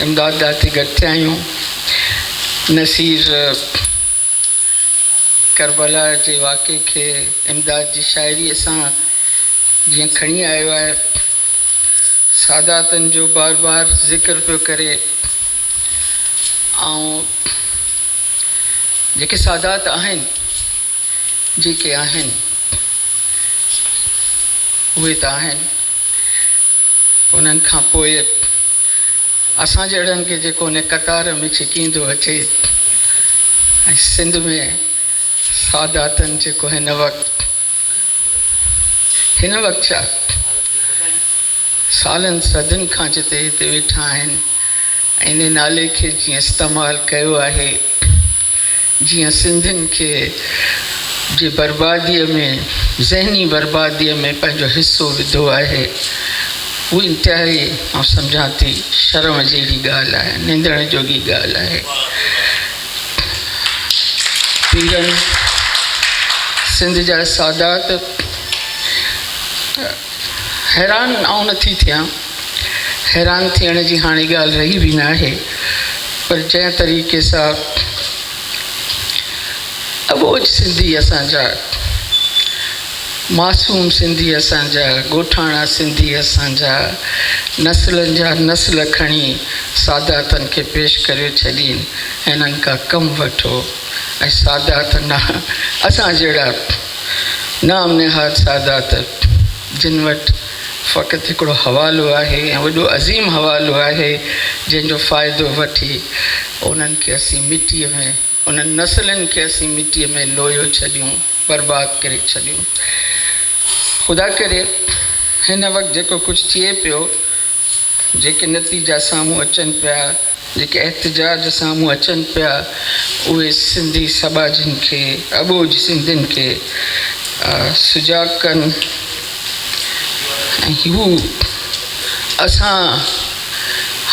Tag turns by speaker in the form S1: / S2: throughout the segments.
S1: इमदाद ॾाढी गॾु थिया आहियूं। नसीर करबला जे वाक़े खे इमदाद जी शाइरीअ सां जीअं खणी आयो आहे, सादातनि जो बार बार ज़िक्र पियो करे, ऐं जेके सादात आहिनि, जेके आहिनि उहे त आहिनि, उन्हनि खां पोइ असां जहिड़नि खे जेको उन कतार में छिकींदो अचे। ऐं सिंध में सादातनि जेको हिन वक़्तु छा सालनि सदियुनि खां जिते हिते वेठा आहिनि, इन नाले खे जीअं इस्तेमालु कयो आहे, जीअं सिंधियुनि खे जे बर्बादीअ में, ज़हनी बर्बादीअ में पंहिंजो हिसो विधो आहे, उहा इंतिहाई मां सम्झां थी शर्म जहिड़ी ॻाल्हि आहे, निंदण जोगी ॻाल्हि आहे। पीरनि सिंध जा सादात हैरान आउं नथी थियां, हैरान थियण जी हाणे ॻाल्हि रही बि न आहे, पर जंहिं तरीक़े सां अबोज सिंधी असांजा, मासूम सिंधी असांजा, ॻोठाणा सिंधी असांजा, नस्लनि जा नस्ल खणी सादातनि खे पेश करे छॾीनि, हिननि खां कमु वठो। ऐं सादात न असां जहिड़ा नाम निहाद सादात जिन वटि फ़क़ति हिकिड़ो हवालो आहे, ऐं वॾो अज़ीम हवालो आहे, जंहिंजो फ़ाइदो वठी उन्हनि खे असीं मिटीअ में, उन्हनि नस्लनि खे असीं मिटीअ में लोयो छॾियूं, बर्बादु करे छॾियूं। ख़ुदा करे हिन वक़्तु जेको कुझु थिए पियो, जेके नतीजा साम्हूं अचनि पिया, जेके एहतिजाज साम्हूं अचनि पिया, उहे सिंधी समाजनि खे, अबोज सिंधियुनि खे सुजाॻ कनि। ऐं हू असां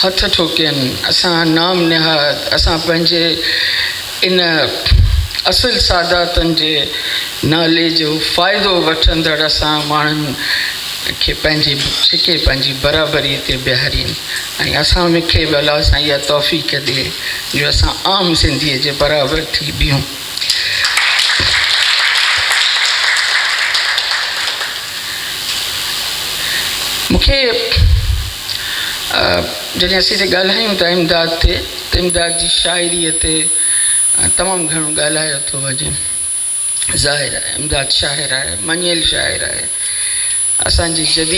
S1: हथ ठोकियनि, असां नाम निहाद, असां पंहिंजे इन असुल सादातनि जे नाले जो फ़ाइदो वठंदड़ असां माण्हुनि खे पंहिंजी छिके पंहिंजी बराबरी ते बीहारीनि। ऐं असां मूंखे बि अलाह सां इहा तौफ़ीक़ ॾिए जो असां आम सिंधीअ जे बराबरि थी बीहूं। मूंखे जॾहिं असीं ते ॻाल्हायूं था इमदाद ते, त इमदाद जी शाइरीअ ते तमामु घणो ॻाल्हायो थो वञे। ज़ाहिर आहे इमदाद शाइर आहे, मञियल शाइर आहे। असांजी जदीद